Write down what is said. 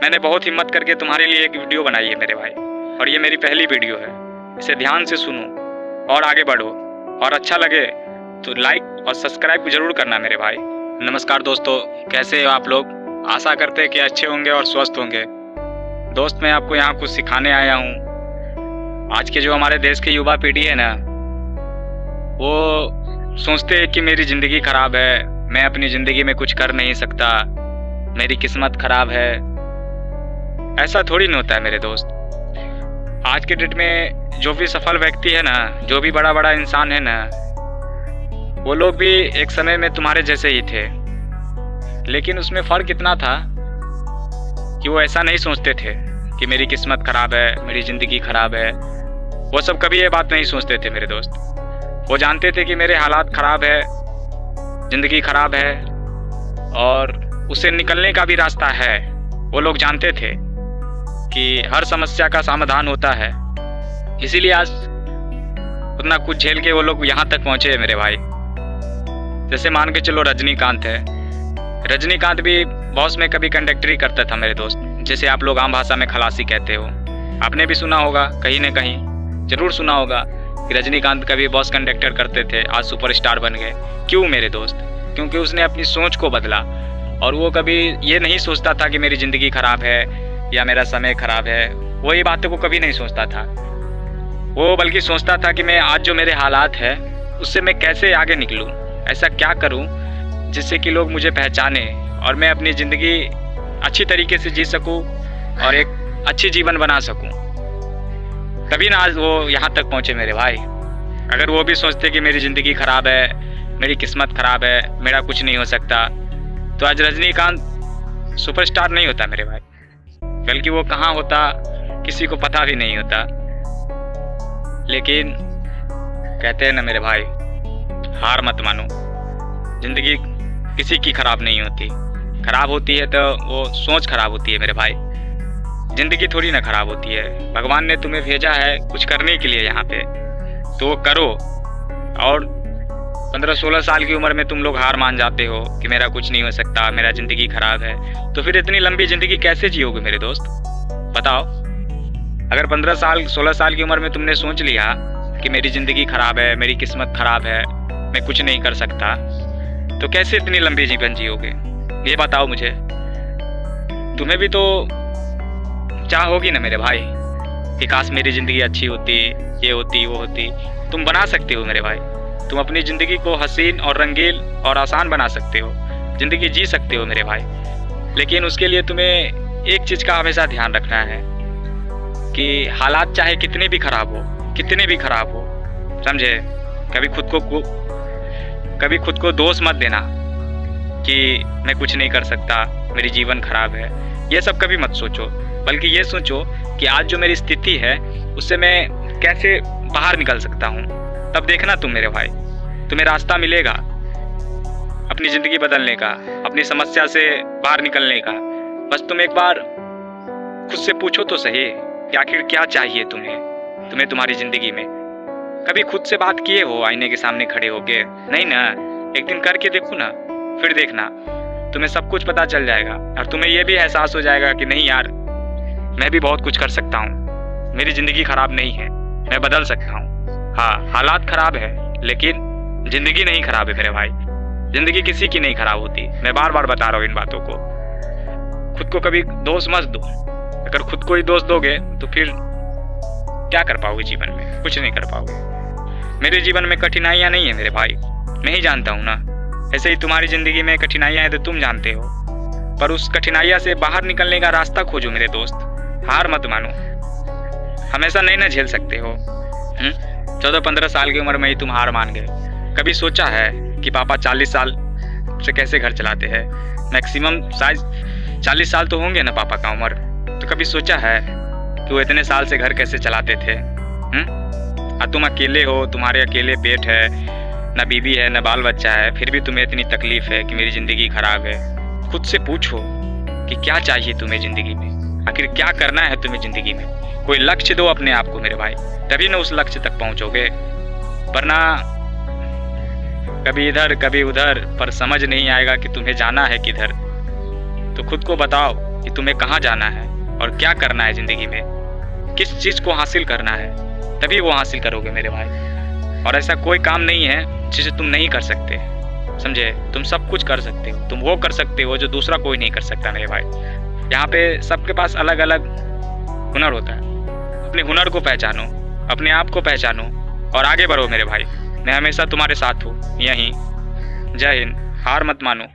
मैंने बहुत हिम्मत करके तुम्हारे लिए एक वीडियो बनाई है मेरे भाई, और ये मेरी पहली वीडियो है। इसे ध्यान से सुनो और आगे बढ़ो, और अच्छा लगे तो लाइक और सब्सक्राइब जरूर करना मेरे भाई। नमस्कार दोस्तों, कैसे हो आप लोग? आशा करते हैं कि अच्छे होंगे और स्वस्थ होंगे। दोस्त, मैं आपको यहाँ कुछ सिखाने आया हूँ। आज के जो हमारे देश की युवा पीढ़ी है ना, वो सोचते हैं कि मेरी ज़िंदगी खराब है, मैं अपनी ज़िंदगी में कुछ कर नहीं सकता, मेरी किस्मत खराब है। ऐसा थोड़ी नहीं होता है मेरे दोस्त। आज के डेट में जो भी सफल व्यक्ति है ना, जो भी बड़ा बड़ा इंसान है ना, वो लोग भी एक समय में तुम्हारे जैसे ही थे, लेकिन उसमें फ़र्क इतना था कि वो ऐसा नहीं सोचते थे कि मेरी किस्मत खराब है, मेरी ज़िंदगी खराब है। वो सब कभी ये बात नहीं सोचते थे मेरे दोस्त। वो जानते थे कि मेरे हालात ख़राब है, ज़िंदगी खराब है, और उससे निकलने का भी रास्ता है। वो लोग जानते थे कि हर समस्या का समाधान होता है। इसीलिए आज उतना कुछ झेल के वो लोग यहाँ तक पहुँचे हैं मेरे भाई। जैसे मान के चलो रजनीकांत है। रजनीकांत भी बॉस में कभी कंडक्टरी करता था मेरे दोस्त, जैसे आप लोग आम भाषा में खलासी कहते हो। आपने भी सुना होगा, कहीं न कहीं ज़रूर सुना होगा कि रजनीकांत कभी बॉस कंडक्टर करते थे, आज सुपरस्टार बन गए। क्यों मेरे दोस्त? क्योंकि उसने अपनी सोच को बदला, और वो कभी ये नहीं सोचता था कि मेरी ज़िंदगी ख़राब है या मेरा समय ख़राब है। वो ये बातों को कभी नहीं सोचता था। वो बल्कि सोचता था कि मैं आज जो मेरे हालात है उससे मैं कैसे आगे निकलूं, ऐसा क्या करूं जिससे कि लोग मुझे पहचाने और मैं अपनी ज़िंदगी अच्छी तरीके से जी सकूं और एक अच्छी जीवन बना सकूं। तभी ना आज वो यहाँ तक पहुँचे मेरे भाई। अगर वो भी सोचते कि मेरी ज़िंदगी ख़राब है, मेरी किस्मत ख़राब है, मेरा कुछ नहीं हो सकता, तो आज रजनीकांत सुपरस्टार नहीं होता मेरे भाई, बल्कि वो कहाँ होता किसी को पता भी नहीं होता। लेकिन कहते हैं ना मेरे भाई, हार मत मानो। ज़िंदगी किसी की ख़राब नहीं होती। ख़राब होती है तो वो सोच ख़राब होती है मेरे भाई। ज़िंदगी थोड़ी ना ख़राब होती है। भगवान ने तुम्हें भेजा है कुछ करने के लिए यहाँ पे, तो वो करो। और 15-16 साल की उम्र में तुम लोग हार मान जाते हो कि मेरा कुछ नहीं हो सकता, मेरा ज़िंदगी ख़राब है, तो फिर इतनी लंबी ज़िंदगी कैसे जियोगे मेरे दोस्त? बताओ। अगर 15-16 साल की उम्र में तुमने सोच लिया कि मेरी ज़िंदगी ख़राब है, मेरी किस्मत ख़राब है, मैं कुछ नहीं कर सकता, तो कैसे इतनी लंबी जीवन जियोगे? ये बताओ मुझे। तुम्हें भी तो चाह होगी ना मेरे भाई कि काश मेरी ज़िंदगी अच्छी होती, ये होती, वो होती। तुम बना सकते हो मेरे भाई। तुम अपनी ज़िंदगी को हसीन और रंगीन और आसान बना सकते हो, ज़िंदगी जी सकते हो मेरे भाई। लेकिन उसके लिए तुम्हें एक चीज़ का हमेशा ध्यान रखना है कि हालात चाहे कितने भी ख़राब हो, कितने भी ख़राब हो, समझे? कभी खुद को दोष मत देना कि मैं कुछ नहीं कर सकता, मेरी जीवन ख़राब है। ये सब कभी मत सोचो, बल्कि ये सोचो कि आज जो मेरी स्थिति है उससे मैं कैसे बाहर निकल सकता हूँ। तब देखना तुम मेरे भाई, तुम्हें रास्ता मिलेगा अपनी ज़िंदगी बदलने का, अपनी समस्या से बाहर निकलने का। बस तुम एक बार खुद से पूछो तो सही कि आखिर क्या चाहिए तुम्हें तुम्हारी ज़िंदगी में। कभी खुद से बात किए हो आईने के सामने खड़े होके? नहीं ना। एक दिन करके देखो ना, फिर देखना तुम्हें सब कुछ पता चल जाएगा, और तुम्हें ये भी एहसास हो जाएगा कि नहीं यार, मैं भी बहुत कुछ कर सकता हूँ, मेरी ज़िंदगी ख़राब नहीं है, मैं बदल सकता हूँ। हाँ, हालात ख़राब है, लेकिन ज़िंदगी नहीं ख़राब है मेरे भाई। ज़िंदगी किसी की नहीं ख़राब होती। मैं बार बार बता रहा हूँ इन बातों को। खुद को कभी दोष मत दो। अगर खुद को ही दोष दोगे तो फिर क्या कर पाओगे जीवन में? कुछ नहीं कर पाओगे। मेरे जीवन में कठिनाइयाँ नहीं है मेरे भाई, मैं ही जानता हूँ ना। ऐसे ही तुम्हारी ज़िंदगी में कठिनाइयाँ हैं तो तुम जानते हो, पर उस कठिनाइयाँ से बाहर निकलने का रास्ता खोजो मेरे दोस्त। हार मत मानो। हमेशा नहीं ना झेल सकते हो। 14-15 साल की उम्र में ही तुम हार मान गए। कभी सोचा है कि पापा 40 साल से कैसे घर चलाते हैं? मैक्सिमम शायद 40 साल तो होंगे ना पापा का उम्र। तो कभी सोचा है कि वो इतने साल से घर कैसे चलाते थे? तुम अकेले हो, तुम्हारे अकेले पेट है, ना बीवी है, ना बाल बच्चा है, फिर भी तुम्हें इतनी तकलीफ है कि मेरी ज़िंदगी ख़राब है। खुद से पूछो कि क्या चाहिए तुम्हें ज़िंदगी में, आखिर क्या करना है तुम्हें ज़िंदगी में। कोई लक्ष्य दो अपने आप को मेरे भाई, तभी ना उस लक्ष्य तक पहुँचोगे। वरना कभी इधर कभी उधर, पर समझ नहीं आएगा कि तुम्हें जाना है किधर। तो खुद को बताओ कि तुम्हें कहाँ जाना है और क्या करना है ज़िंदगी में, किस चीज़ को हासिल करना है, तभी वो हासिल करोगे मेरे भाई। और ऐसा कोई काम नहीं है जिसे तुम नहीं कर सकते, समझे। तुम सब कुछ कर सकते हो, तुम वो कर सकते हो जो दूसरा कोई नहीं कर सकता मेरे भाई। यहाँ पे सबके पास अलग अलग हुनर होता है। अपने हुनर को पहचानो, अपने आप को पहचानो और आगे बढ़ो मेरे भाई। मैं हमेशा तुम्हारे साथ हूँ यहीं। जय हिंद। हार मत मानो।